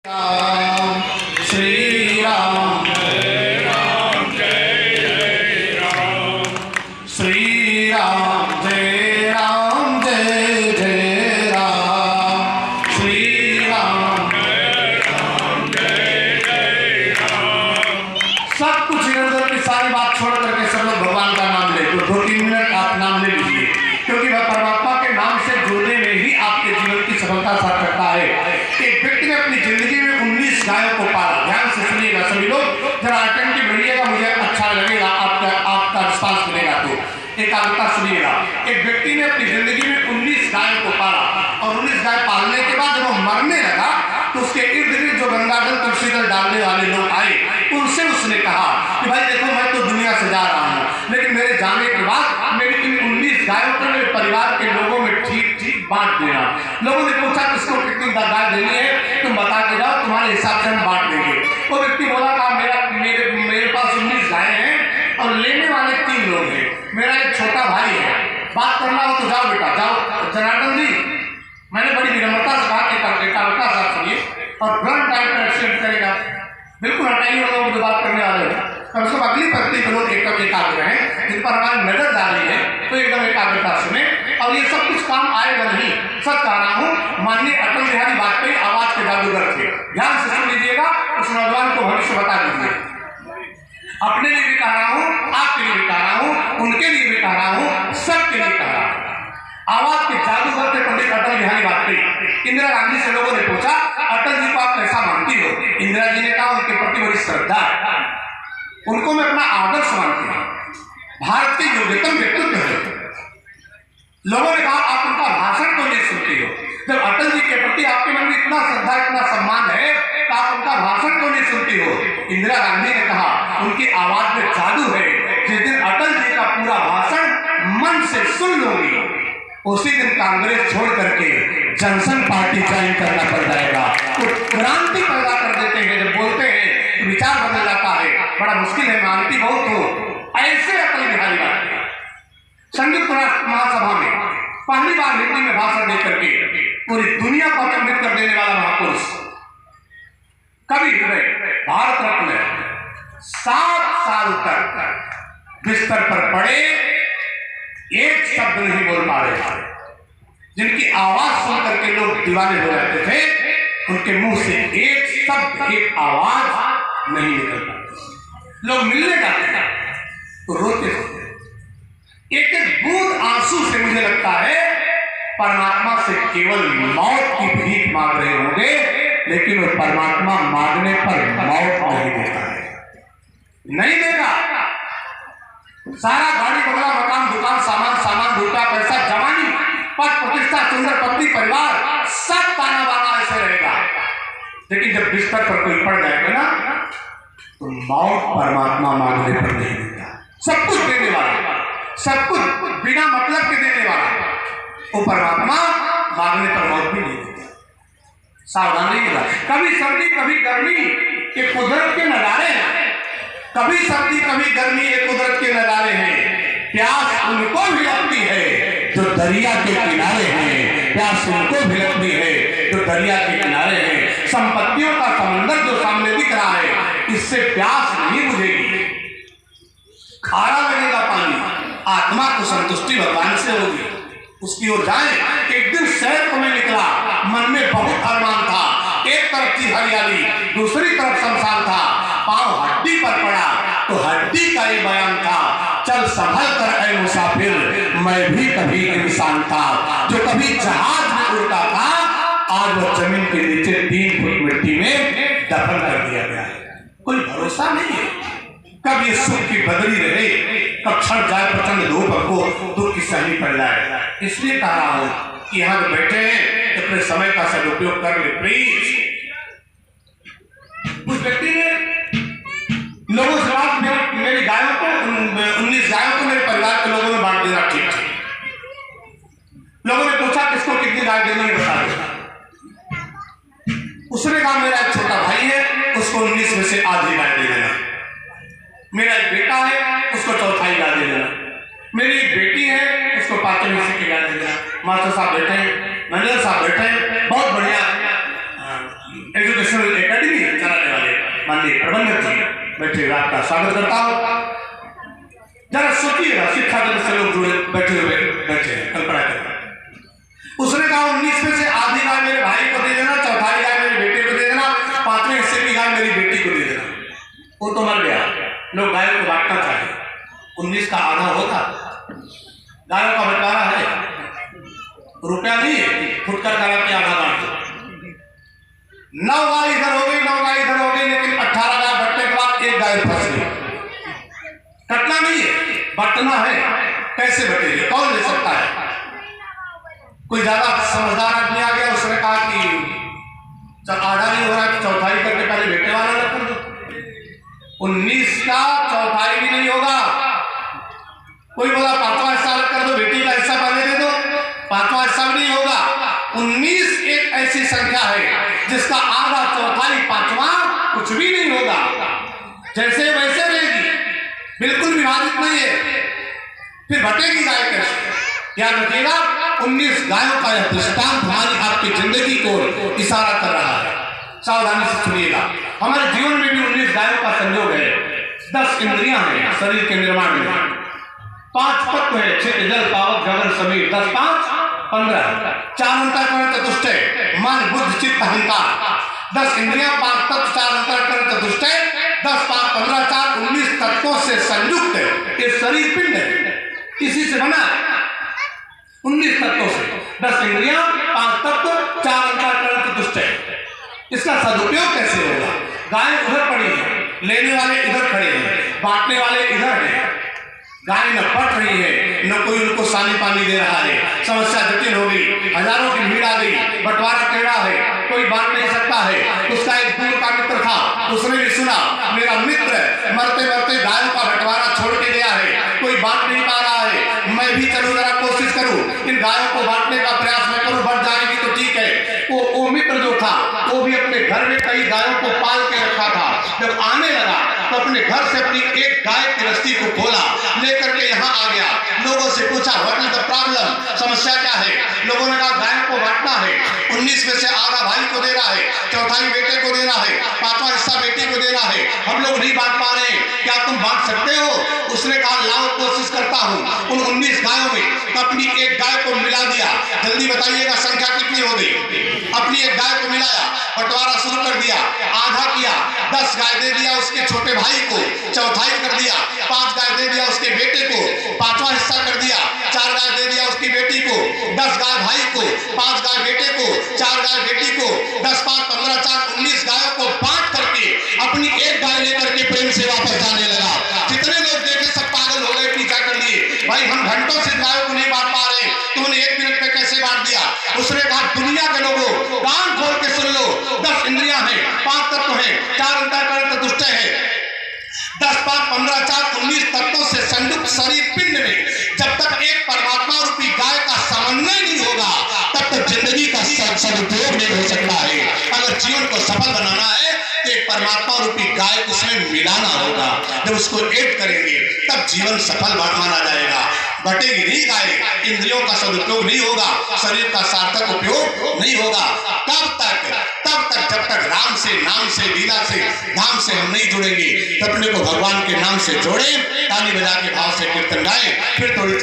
राम श्री राम जय राम जय जय राम श्री राम जय राम जय जय राम श्री राम जय जय राम। सब कुछ इधर की सारी बात छोड़ करके सब लोग भगवान का नाम ले, तो 2-3 मिनट आप नाम ले लीजिए, क्योंकि वह परमात्मा के नाम से जुड़ने में ही आपके जीवन की सफलता सार्थकता है। एक व्यक्ति ने अपनी जिंदगी में 19 गायों को पाला। ध्यान से सुनिएगा सभी लोग, जरा अटेंटिव रहिएगा, मुझे अच्छा लगेगा, आपका रिस्पांस मिलेगा। तो एकाग्रता सुनिएगा। एक व्यक्ति ने अपनी जिंदगी में 19 गायों को पाला और 19 गाय पालने के बाद जब वो मरने लगा तो उसके इर्द गिर्द जो गंगाजल तुलसी जल डालने वाले लोग आए, उनसे उसने कहा कि भाई देखो, मैं तो दुनिया से जा रहा हूँ, लेकिन मेरे जाने के बाद मेरी इन 19 गायों को मेरे परिवार के लोगों में ठीक ठीक बांट देना। लोगों ने पूछा किसको कितनी गाय देनी है, तुम बता के जाओ, तुम्हारे हिसाब से हम बांट देंगे। वो व्यक्ति बोला था मेरे पास 19 गायें हैं और लेने वाले 3 लोग हैं, मेरा एक छोटा भाई है, बात करना हो तो जाओ बेटा जाओ। जनार्दन जी, मैंने बड़ी विनम्रता से कहा कि एकाग्रता से सुनिए और फ्रंट टाइम पर एक्सेप्ट करेगा, बिल्कुल हटाइए लोगों जो बात करने वाले हैं। कम से कम अगली पंक्ति के लोग एकदम एकाग्र हैं, जिन पर हमारी नजर जा रही है, तो एकदम एकाग्रता सुने। और ये सब कुछ काम आएगा नहीं, सच कह रहा हूँ, माननीय अटल बिहारी वाजपेयी आवाज के जादूगर थे। ध्यान से सुन लीजिएगा, उस नौजवान को भविष्य बता दीजिए। अपने लिए भी कह रहा हूँ, आपके लिए भी कह रहा हूँ, उनके लिए भी कह रहा हूँ, सबके लिए कह रहा हूँ। आवाज के जादूगर थे पंडित अटल बिहारी वाजपेयी। इंदिरा गांधी से लोगों ने पूछा, अटल जी को आप कैसा मानती हो? इंदिरा जी ने कहा, उनके प्रति बड़ी श्रद्धा है, उनको मैं अपना आदर्श मानती हूँ, भारत के योग्यतम व्यक्तित्व है। लोगों ने कहा, आप उनका भाषण क्यों नहीं सुनती हो? जब अटल जी के प्रति आपके मन में इतना श्रद्धा, इतना सम्मान है, तो आप उनका भाषण क्यों नहीं सुनती हो? इंदिरा गांधी ने कहा, उनकी आवाज में जादू है, जिस दिन अटल जी का पूरा भाषण मन से सुन लूंगी, उसी दिन कांग्रेस छोड़ करके जनसंघ पार्टी ज्वाइन करना पड़ जाएगा। तो क्रांति पैदा कर देते हैं, जब बोलते हैं तो विचार बदल जाता है। बड़ा मुश्किल है, मानती बहुत हो। ऐसे अटल बिहारी वाजपेयी संयुक्त राष्ट्र महासभा में पहली बार हिंदी में भाषण देकर के पूरी दुनिया को अचंभित कर देने वाला महापुरुष, कवि हृदय, भारत रत्न, 7 साल तक बिस्तर पर पड़े, एक शब्द नहीं बोल पा रहे थे। जिनकी आवाज सुन करके लोग दीवाने हो जाते थे, उनके मुंह से एक शब्द, एक आवाज नहीं निकल पाती। लोग मिलने जाते थे तो रोते थे, एक एक बूंद आंसू से मुझे लगता है परमात्मा से केवल मौत की भीख मांग रहे होंगे, लेकिन वो परमात्मा मांगने पर मौत नहीं देता है, नहीं देगा। सारा गाड़ी बंगला मकान दुकान सामान रुपया पैसा जवानी पद प्रतिष्ठा सुंदर पत्नी परिवार सब ताना बाना ऐसे रहेगा, लेकिन जब बिस्तर पर कोई पड़ जाएगा ना, तो मौत परमात्मा मांगने पर नहीं देता। सब कुछ देने वाला, सब कुछ बिना मतलब के देने वाला वो परमात्मा मांगने पर मौत भी नहीं देता। सावधान रहिएगा। कभी सर्दी कभी गर्मी, ये कुदरत के नजारे हैं। कभी सर्दी कभी गर्मी, ये कुदरत के नजारे हैं। प्यास उनको भी लगती है जो दरिया के किनारे हैं, प्यास उनको भी लगती है जो दरिया के किनारे हैं। संपत्तियों का समंदर जो सामने दिख रहा है, इससे प्यास नहीं बुझेगी, खारा लगेगा पानी, आत्मा को संतुष्टि भगवान से होगी, उसकी ओर जाए। एक दिन शहर को मैं निकला, मन में बहुत अरमान था, एक तरफ थी हरियाली, दूसरी तरफ शमशान था, पांव हड्डी पर पड़ा तो हड्डी का ये बयान था, चल संभल कर ऐ मुसाफिर, मैं भी कभी इंसान था, जो कभी जहाज में उड़ता था, आज वो जमीन के नीचे 3 फुट मिट्टी में दफन कर दिया गया है। कोई भरोसा नहीं है कब ये सुख की बदली रहे, कब छट जाए प्रचंड धूप, हमको दुख की सहनी पड़ जाए। इसलिए कह रहा हूं कि यहाँ जो बैठे हैं अपने समय का सदुपयोग कर ले प्लीज। उस व्यक्ति ने लोगों से बात, मेरी गायों को 19 गायों को मेरे परिवार के लोगों में बांट देना ठीक है। लोगों ने पूछा किसको कितनी गाय देनी है, बता दो। उसने कहा मेरा एक छोटा भाई है, उसको 19 में से आधी गाय दे देना। मेरा एक बेटा है, उसको चौथाई गाय दे देना। मेरी एक बेटी है, उसको 5वें हिस्से की गाय दे देना। मास्टर साहब बैठे हैं, मैनेजर साहब बैठे हैं, बहुत बढ़िया एजुकेशनल एकेडमी चलाने वाले माननीय प्रबंधक जी बैठे हुए, आपका स्वागत करता हूँ। जरा सोचिएगा, शिक्षा जगत से लोग जुड़े बैठे हैं, कल्पना करें। उसने कहा 19 में से आधी गाय मेरे भाई को दे देना, चौथाई गाय मेरे बेटे को दे देना, 5वें हिस्से की गाय मेरी बेटी को दे देना। वो तो मर गया, लोग गायों को बांटना चाहिए। 19 का आधा होता, गायों का बंटवारा है, रुपया नहीं है, फुटकर करा के आधा बांट दो। 9 गाय इधर हो गई, 9 गाय इधर हो गई, लेकिन 18 गाय बंटने के बाद एक गाय फंस गई। कटना नहीं है, बंटना है। कैसे बटेगी, कौन ले सकता है? कोई ज्यादा समझदार आदमी आ गया, उसने कहा कि जब आधा नहीं हो रहा है तो चौथाई करके पहले बेटे वाला ना कर दो। 19 का चौथाई भी नहीं होगा। कोई बोला 5वां हिस्सा अलग कर दो, बेटी का हिस्सा पहले दे दो, 5वां हिस्सा भी नहीं होगा। 19 एक ऐसी संख्या है जिसका आधा, चौथाई, 5वां कुछ भी नहीं होगा। जैसे वैसे रहेगी, बिल्कुल विभाजित नहीं है। फिर बटेगी गाय कैसे? याद रखिएगा, 19 गायों का यह दृष्टांत हमारी आपकी जिंदगी को इशारा कर रहा है। सावधानी से सुनिएगा। हमारे जीवन में भी 19 गायों का संयोग है। 10 इंद्रियां हैं शरीर के निर्माण में, 5 तत्व है, चित्त, जल, पावक, गगन, समीर। 10, 5, 15। 4 अंतःकरण चतुष्ट है, मन, बुद्धि, चित्त, अहंकार। 10 इंद्रियां, 5 तत्व, 4 अंतःकरण चतुष्ट है। 10, 5, 15, 4, 19 तत्वों से संयुक्त है ये शरीर पिंड है, इसी से बना है। 19 तत्वों से 10 इंद्रियां, 5 तत्व, 4 अंतःकरण चतुष्ट है। इसका सदुपयोग कैसे होगा? गाय उधर पड़ी है, लेने वाले इधर खड़े हैं, बांटने वाले इधर हैं। गाय न बट रही है, न कोई उनको सानी पानी दे रहा है। समस्या जटिल हो गई, हजारों की भीड़ आ गई, बंटवारा टेढ़ा है, कोई बांट नहीं सकता है। उसका एक दूर का मित्र था, उसने भी सुना मेरा मित्र मरते मरते गायों का बंटवारा छोड़ के गया है, कोई बांट नहीं पा रहा है, मैं भी चलूं, जरा कोशिश करूं, इन गायों को बांटने का प्रयास मैं करूं, बढ़ जाएगी तो ठीक है। वो मित्र जो था वो भी अपने घर में कई गायों को पाल के रखा था। जब आने लगा तो अपने घर से अपनी एक गाय की रस्सी को खोला, लेकर के यहाँ आ गया। लोगों से पूछा व्हाट इज द प्रॉब्लम, समस्या क्या है? लोगों ने कहा गायों को बांटना है, 19 में से आधा भाई को देना है, चौथाई बेटे को देना है, 5वां हिस्सा बेटी को देना है, हम लोग नहीं बांट पा रहे हैं, क्या तुम बांट सकते हो? उसने कहा लाओ कोशिश करता हूँ। उन 19 गायों में अपनी एक गाय को मिला दिया। जल्दी बताइएगा संख्या कितनी हो गई? अपनी एक गाय को मिलाया, बंटवारा शुरू कर दिया, आधा किया। 10 गाय दे दिया उसके छोटे भाई को, चौथाई कर दिया। 5 गाय दे दिया उसके बेटे को, 5वां हिस्सा कर दिया। 4 गाय दे दिया उसकी बेटी को, 10 गाय भाई को, 5 गाय बेटे को, 4 गाय बेटी को, 10, 5, 15, 4, 19 गायों को बांट करके अपनी एक गाय लेकर के प्रेम से वापस जाने लगा। जितने लोग देखे सब पागल हो गए, पीछा कर लिए, भाई हम घंटों से गायों को नहीं बांट पा रहे, तुमने 1 मिनट में कैसे बांट दिया? उसने कहा दुनिया के लोगों कान खोल के सुन लो, 10 इंद्रियां हैं, 5 तत्व हैं, 4 अंतःकरण चतुष्ट है। 10, 5, 15, 4, 19 तत्वों से संयुक्त शरीर पिंड में जब तक एक परमात्मा रूपी गाय का समन्वय नहीं होगा तब तक जिंदगी का सदुपयोग नहीं हो सकता है। अगर जीवन को सफल बनाना है तो एक परमात्मा रूपी गाय उसमें मिलाना होगा। जब उसको ऐड करेंगे तब जीवन सफल माना जाएगा। बटेगी नहीं गाय, इंद्रियों का सदुपयोग नहीं होगा, शरीर का सार्थक उपयोग नहीं होगा। कब तक? तब तक जब तक राम से, नाम से, लीला से, धाम से हम नहीं जुड़ेंगे। तो अपने को भगवान के नाम से जोड़े, ताली बजा के भाव से कीर्तन गाएं, फिर थोड़ी